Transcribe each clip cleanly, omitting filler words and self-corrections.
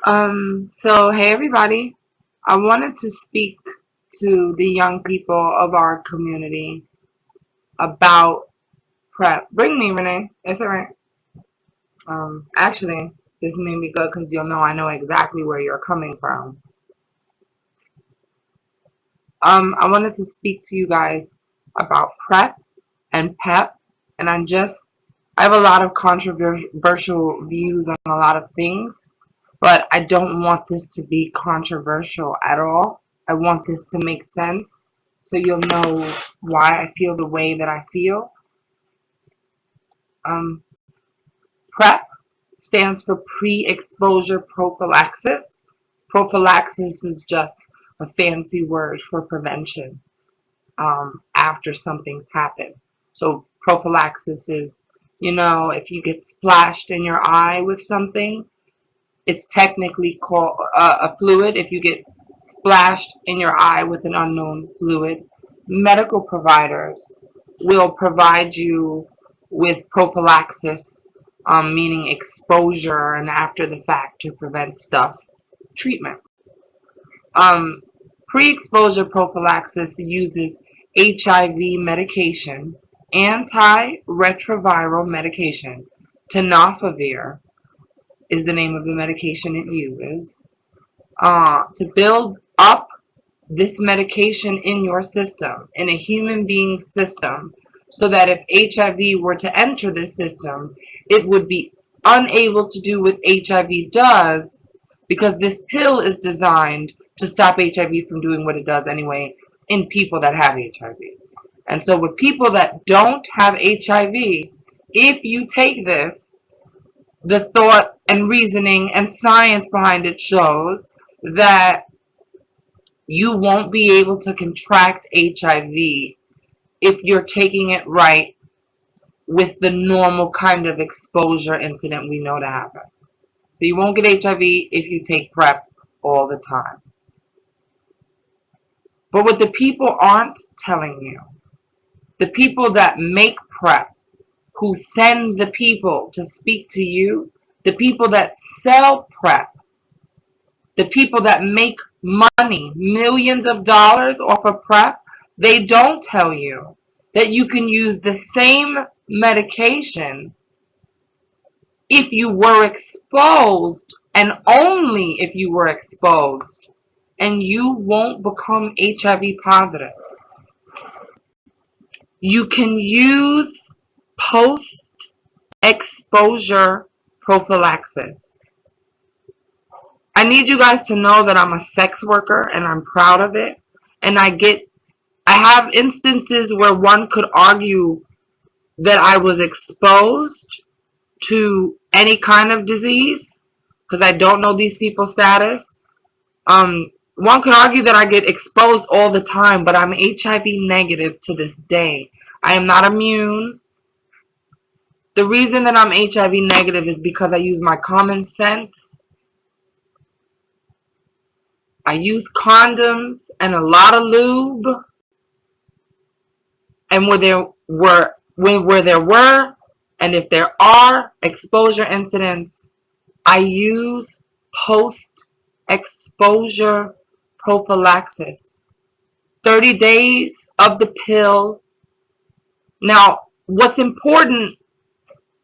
So hey everybody. I wanted to speak to the young people of our community about PrEP. Bring me, Renee. It's alright. Actually, this may be good because you'll know I know exactly where you're coming from. I wanted to speak to you guys about PrEP and PEP, and I have a lot of controversial views on a lot of things, but I don't want this to be controversial at all. I want this to make sense so you'll know why I feel the way that I feel. Um, PrEP stands for pre-exposure prophylaxis. Prophylaxis is just a fancy word for prevention after something's happened. So prophylaxis is, if you get splashed in your eye with something, it's technically called a fluid. If you get splashed in your eye with an unknown fluid, medical providers will provide you with prophylaxis, meaning exposure and after the fact to prevent stuff, treatment. Um, Pre-exposure prophylaxis uses HIV medication, antiretroviral medication, tenofovir is the name of the medication it uses, to build up this medication in your system, in a human being's system, so that if HIV were to enter this system, it would be unable to do what HIV does, because this pill is designed to stop HIV from doing what it does anyway in people that have HIV. And so with people that don't have HIV, if you take this, the thought and reasoning and science behind it shows that you won't be able to contract HIV if you're taking it right with the normal kind of exposure incident we know to happen. So you won't get HIV if you take PrEP all the time. But what the people aren't telling you, the people that make PrEP, who send the people to speak to you, the people that sell PrEP, the people that make money, millions of dollars off of PrEP, they don't tell you that you can use the same medication if you were exposed, and only if you were exposed, and you won't become HIV positive. You can use post-exposure prophylaxis. I need you guys to know that I'm a sex worker and I'm proud of it. And I have instances where one could argue that I was exposed to any kind of disease, because I don't know these people's status. One could argue that I get exposed all the time, but I'm HIV negative to this day. I am not immune. The reason that I'm HIV negative is because I use my common sense. I use condoms and a lot of lube. And where there were, and if there are exposure incidents, I use post-exposure prophylaxis. 30 days of the pill. Now, what's important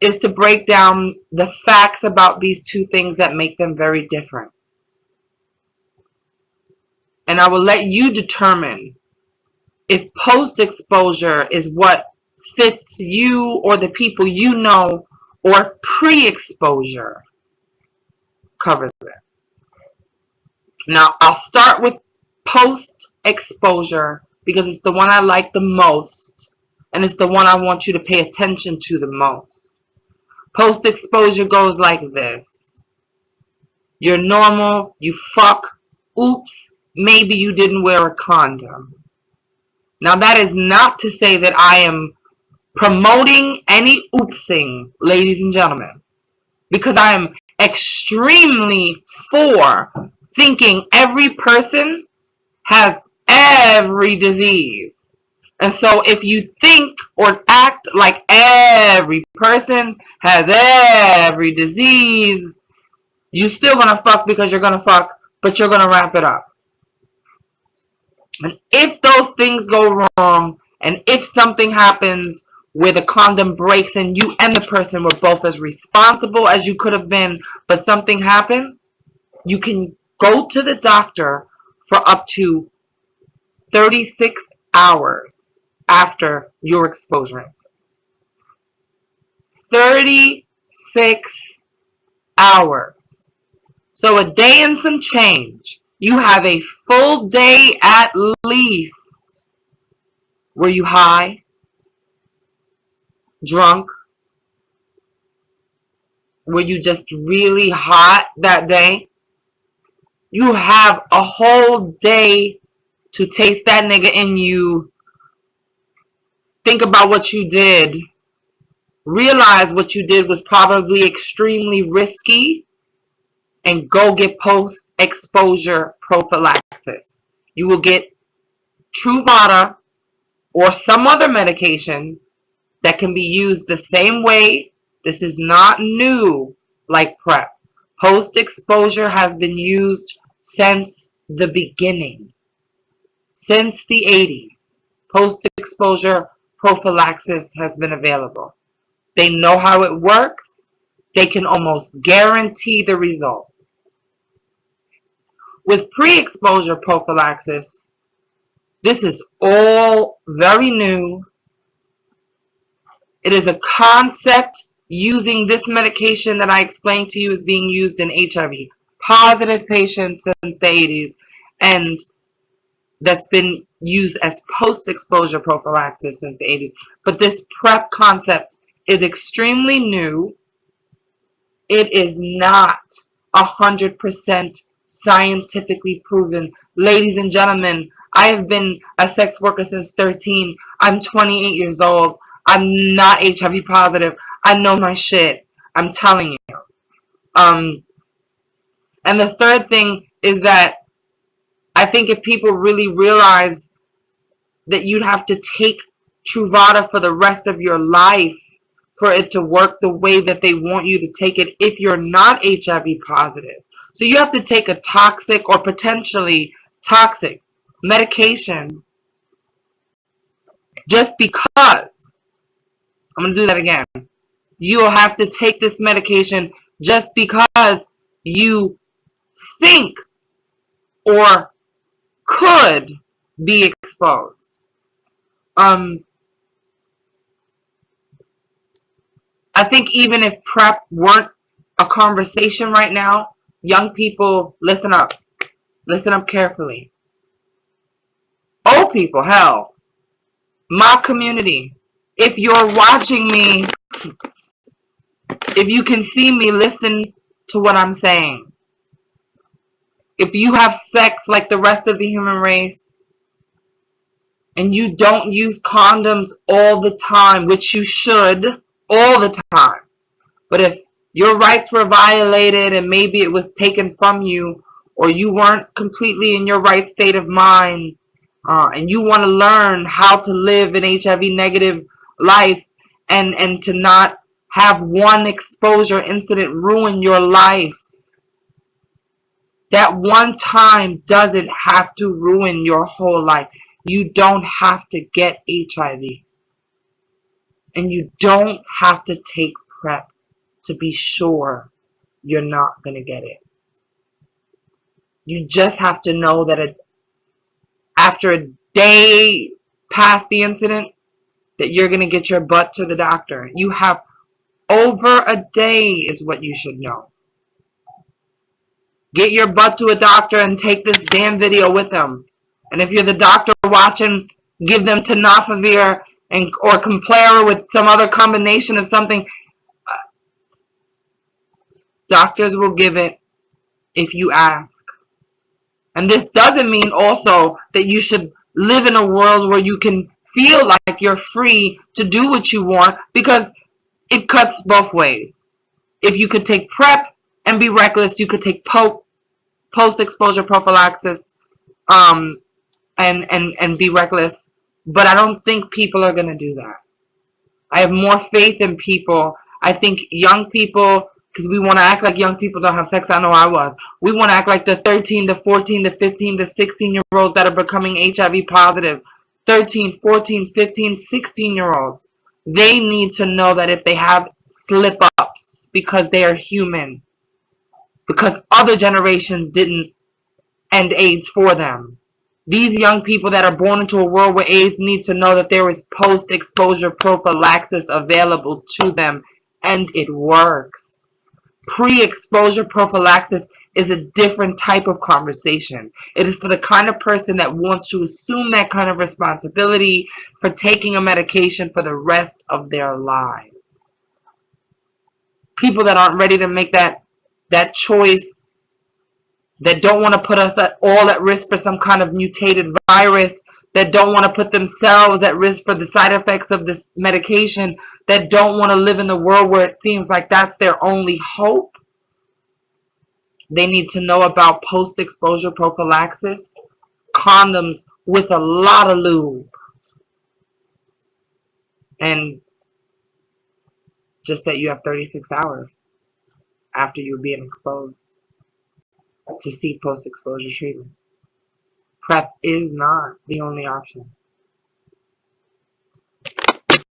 is to break down the facts about these two things that make them very different. And I will let you determine if post-exposure is what fits you or the people you know, or pre-exposure covers it. Now, I'll start with post-exposure because it's the one I like the most, and it's the one I want you to pay attention to the most. Post-exposure goes like this. You're normal, you fuck, oops, maybe you didn't wear a condom. Now, that is not to say that I am promoting any oopsing, ladies and gentlemen, because I am extremely for thinking every person has every disease. And so if you think or act like every person has every disease, You still gonna fuck because you're gonna fuck, but you're gonna wrap it up. And if those things go wrong, and if something happens where the condom breaks and you and the person were both as responsible as you could have been, but something happened, you can go to the doctor for up to 36 hours after your exposure. 36 hours. So a day and some change. You have a full day at least. Were you high? Drunk? Were you just really hot that day? You have a whole day to taste that nigga in you. Think about what you did. Realize what you did was probably extremely risky, and go get post-exposure prophylaxis. You will get Truvada or some other medication that can be used the same way. This is not new like PrEP. Post-exposure has been used since the beginning. Since the 80s, post-exposure prophylaxis has been available. They know how it works. They can almost guarantee the results. With pre-exposure prophylaxis, this is all very new. It is a concept using this medication that I explained to you is being used in HIV positive patients since the 80s, and that's been used as post-exposure prophylaxis since the 80s. But this PrEP concept is extremely new. It is not 100% scientifically proven. Ladies and gentlemen, I have been a sex worker since 13. I'm 28 years old. I'm not HIV positive. I know my shit. I'm telling you. And the third thing is that I think if people really realize that you'd have to take Truvada for the rest of your life for it to work the way that they want you to take it if you're not HIV positive. So you have to take a toxic or potentially toxic medication just because. I'm going to do that again. You'll have to take this medication just because you think or could be exposed. I think even if PrEP weren't a conversation right now, young people, listen up. Listen up carefully. Old people, hell. My community. If you're watching me, if you can see me, listen to what I'm saying. If you have sex like the rest of the human race, and you don't use condoms all the time, which you should, all the time. But if your rights were violated and maybe it was taken from you, or you weren't completely in your right state of mind, and you want to learn how to live an HIV negative life and to not have one exposure incident ruin your life. That one time doesn't have to ruin your whole life. You don't have to get HIV. And you don't have to take PrEP to be sure you're not going to get it. You just have to know that after a day past the incident, that you're going to get your butt to the doctor. You have over a day is what you should know. Get your butt to a doctor and take this damn video with them. And if you're the doctor watching, give them tenofovir or Complera with some other combination of something. Doctors will give it if you ask. And this doesn't mean also that you should live in a world where you can feel like you're free to do what you want, because it cuts both ways. If you could take PrEP and be reckless, you could take post-exposure prophylaxis and be reckless. But I don't think people are going to do that. I have more faith in people. I think young people Because we want to act like young people don't have sex. I know I was. We want to act like the 13 to 14 to 15 to 16-year-olds that are becoming HIV positive. 13, 14, 15, 16-year-olds. They need to know that if they have slip-ups, because they are human, because other generations didn't end AIDS for them. These young people that are born into a world where AIDS need to know that there is post-exposure prophylaxis available to them, and it works. Pre-exposure prophylaxis is a different type of conversation. It is for the kind of person that wants to assume that kind of responsibility for taking a medication for the rest of their lives. People that aren't ready to make that choice, that don't want to put us all at risk for some kind of mutated virus, that don't want to put themselves at risk for the side effects of this medication, that don't want to live in the world where it seems like that's their only hope. They need to know about post-exposure prophylaxis, condoms with a lot of lube, and just that you have 36 hours after you're being exposed to see post-exposure treatment. PrEP is not the only option.